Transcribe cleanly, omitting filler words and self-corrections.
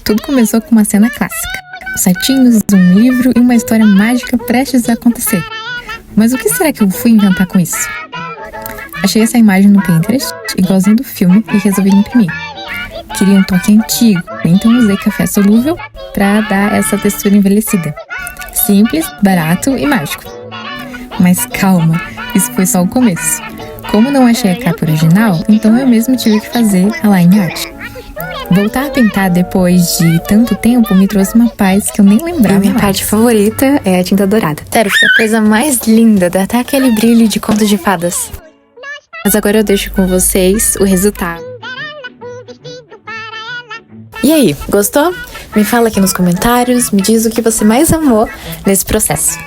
Tudo começou com uma cena clássica. Certinhos, um livro e uma história mágica prestes a acontecer. Mas o que será que eu fui inventar com isso? Achei essa imagem no Pinterest, igualzinho do filme, e resolvi imprimir. Queria um toque antigo, então usei café solúvel para dar essa textura envelhecida. Simples, barato e mágico. Mas calma, isso foi só o começo. Como não achei a capa original, então eu mesmo tive que fazer a line art. Voltar a pintar depois de tanto tempo me trouxe uma paz que eu nem lembrava. E minha parte favorita é a tinta dourada. Sério, fica a coisa mais linda, dá até aquele brilho de conto de fadas. Mas agora eu deixo com vocês o resultado. E aí, gostou? Me fala aqui nos comentários, me diz o que você mais amou nesse processo.